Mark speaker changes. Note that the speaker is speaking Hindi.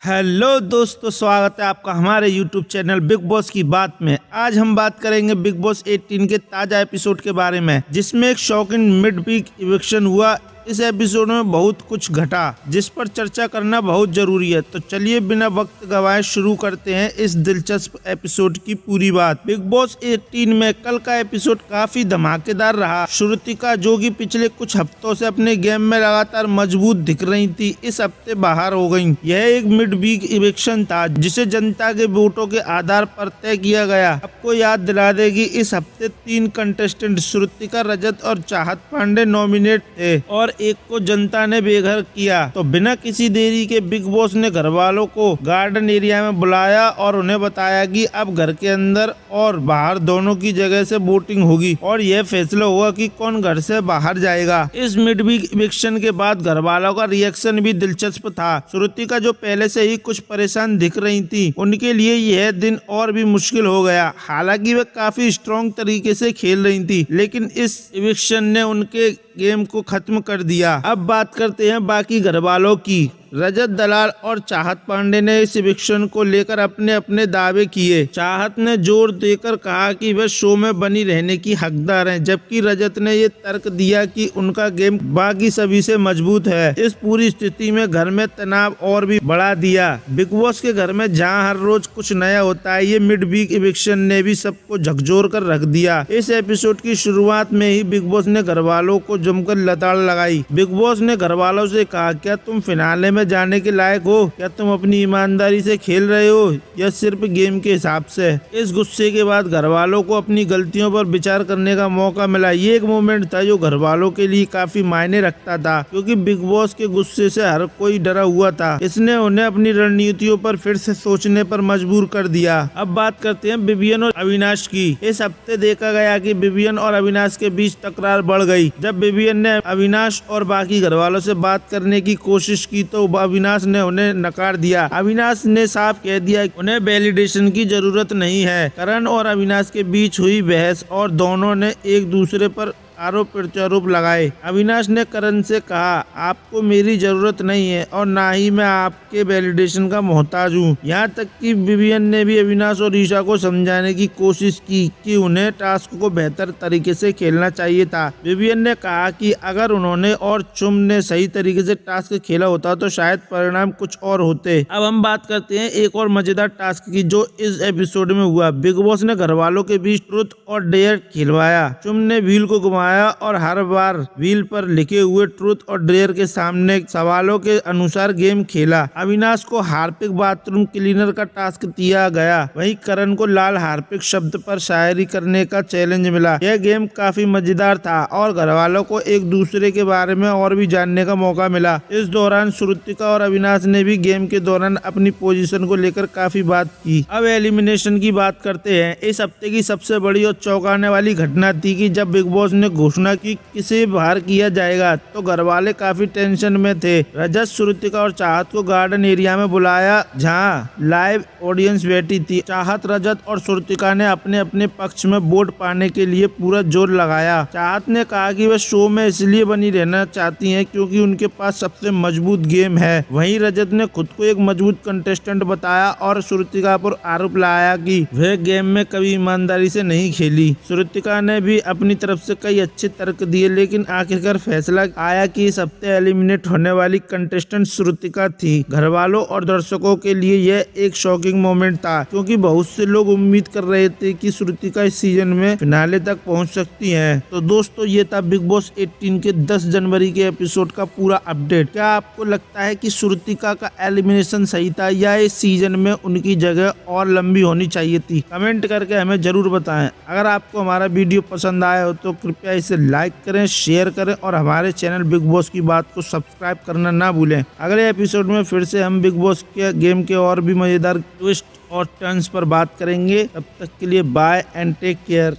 Speaker 1: हेलो दोस्तों, स्वागत है आपका हमारे यूट्यूब चैनल बिग बॉस की बात में। आज हम बात करेंगे बिग बॉस 18 के ताजा एपिसोड के बारे में, जिसमें एक शॉकिंग मिड वीक इविक्शन हुआ। इस एपिसोड में बहुत कुछ घटा जिस पर चर्चा करना बहुत जरूरी है। तो चलिए बिना वक्त गवाए शुरू करते हैं इस दिलचस्प एपिसोड की पूरी बात। बिग बॉस 18 में कल का एपिसोड काफी धमाकेदार रहा। श्रुतिका, जो कि पिछले कुछ हफ्तों से अपने गेम में लगातार मजबूत दिख रही थी, इस हफ्ते बाहर हो गयी। यह एक मिड वीक इविक्शन था जिसे जनता के वोटों के आधार पर तय किया गया। आपको याद दिला दे कि इस हफ्ते 3 कंटेस्टेंट श्रुतिका, रजत और चाहत पांडे नॉमिनेट थे और एक को जनता ने बेघर किया। तो बिना किसी देरी के बिग बॉस ने घर वालों को गार्डन एरिया में बुलाया और उन्हें बताया कि अब घर के अंदर और बाहर दोनों की जगह से वोटिंग होगी और यह फैसला हुआ कि कौन घर से बाहर जाएगा। इस मिड वीक इविक्शन के बाद घर वालों का रिएक्शन भी दिलचस्प था। श्रुतिका, जो पहले से ही कुछ परेशान दिख रही थी, उनके लिए यह दिन और भी मुश्किल हो गया। हालांकि वे काफी स्ट्रॉन्ग तरीके से खेल रही थी, लेकिन इस इविक्शन ने उनके गेम को खत्म कर दिया। अब बात करते हैं बाकी घर वालों की। रजत दलाल और चाहत पांडे ने इस इविक्शन को लेकर अपने अपने दावे किए। चाहत ने जोर देकर कहा कि वे शो में बनी रहने की हकदार हैं, जबकि रजत ने ये तर्क दिया कि उनका गेम बाकी सभी से मजबूत है। इस पूरी स्थिति में घर में तनाव और भी बढ़ा दिया। बिग बॉस के घर में जहां हर रोज कुछ नया होता है, ये मिड वीक इविक्शन ने भी सबको झकझोर कर रख दिया। इस एपिसोड की शुरुआत में ही बिग बॉस ने घर वालों को जमकर लताड़ लगाई। बिग बॉस ने घर वालों से कहा, क्या तुम फिनाले में जाने के लायक हो? क्या तुम अपनी ईमानदारी से खेल रहे हो या सिर्फ गेम के हिसाब से? इस गुस्से के बाद घर वालों को अपनी गलतियों पर विचार करने का मौका मिला। ये एक मोमेंट था जो घर वालों के लिए काफी मायने रखता था, क्योंकि बिग बॉस के गुस्से से हर कोई डरा हुआ था। इसने उन्हें अपनी रणनीतियों पर फिर से सोचने पर मजबूर कर दिया। अब बात करते हैं विवियन और अविनाश की। इस हफ्ते देखा गया कि विवियन और अविनाश के बीच तकरार बढ़ गई। जब विवियन ने अविनाश और बाकी घर वालों से बात करने की कोशिश की तो अविनाश ने उन्हें नकार दिया। अविनाश ने साफ कह दिया कि उन्हें वैलिडेशन की जरूरत नहीं है। करण और अविनाश के बीच हुई बहस और दोनों ने एक दूसरे पर आरोप प्रत्यारोप लगाए। अविनाश ने करण से कहा, आपको मेरी जरूरत नहीं है और ना ही मैं आपके वैलिडेशन का मोहताज हूँ। यहाँ तक कि विवियन ने भी अविनाश और ईशा को समझाने की कोशिश की कि उन्हें टास्क को बेहतर तरीके से खेलना चाहिए था। विवियन ने कहा कि अगर उन्होंने और चुम ने सही तरीके से टास्क खेला होता तो शायद परिणाम कुछ और होते। अब हम बात करते हैं एक और मजेदार टास्क की, जो इस एपिसोड में हुआ। बिग बॉस ने घर वालों के बीच ट्रूथ और डेयर खिलवाया। चुम ने व्हील को घुमाया और हर बार व्हील पर लिखे हुए ट्रूथ और डेयर के सामने सवालों के अनुसार गेम खेला। अविनाश को हार्पिक बाथरूम क्लीनर का टास्क दिया गया। वहीं करण को लाल हार्पिक शब्द पर शायरी करने का चैलेंज मिला। यह गेम काफी मजेदार था और घर वालों को एक दूसरे के बारे में और भी जानने का मौका मिला। इस दौरान श्रुतिका और अविनाश ने भी गेम के दौरान अपनी पोजीशन को लेकर काफी बात की। अब एलिमिनेशन की बात करते हैं। इस हफ्ते की सबसे बड़ी और चौंकाने वाली घटना थी कि जब बिग बॉस ने घोषणा की किसे बाहर किया जाएगा तो घर वाले काफी टेंशन में थे। रजत, श्रुतिका और चाहत को गार्डन एरिया में बुलाया, जहां लाइव ऑडियंस बैठी थी। चाहत, रजत और श्रुतिका ने अपने अपने पक्ष में वोट पाने के लिए पूरा जोर लगाया। चाहत ने कहा कि वह शो में इसलिए बनी रहना चाहती हैं क्योंकि उनके पास सबसे मजबूत गेम है। वहीं रजत ने खुद को एक मजबूत कंटेस्टेंट बताया और श्रुतिका पर आरोप लगाया कि वह गेम में कभी ईमानदारी से नहीं खेली। श्रुतिका ने भी अपनी तरफ से कई अच्छे तर्क दिए, लेकिन आखिरकार फैसला आया कि इस हफ्ते एलिमिनेट होने वाली कंटेस्टेंट श्रुतिका थी। घर वालों और दर्शकों के लिए यह एक शॉकिंग मोमेंट था, क्योंकि बहुत से लोग उम्मीद कर रहे थे कि श्रुतिका इस सीजन में फिनाले तक पहुंच सकती हैं। तो दोस्तों, ये था बिग बॉस 18 के 10 जनवरी के एपिसोड का पूरा अपडेट। क्या आपको लगता है कि श्रुतिका का एलिमिनेशन सही था या इस सीजन में उनकी जगह और लंबी होनी चाहिए थी? कमेंट करके हमें जरूर बताएं। अगर आपको हमारा वीडियो पसंद आया हो तो कृपया इसे लाइक करें, शेयर करें और हमारे चैनल बिग बॉस की बात को सब्सक्राइब करना ना भूलें। अगले एपिसोड में फिर से हम बिग बॉस के गेम के और भी मजेदार ट्विस्ट और टर्न्स पर बात करेंगे। तब तक के लिए बाय एंड टेक केयर।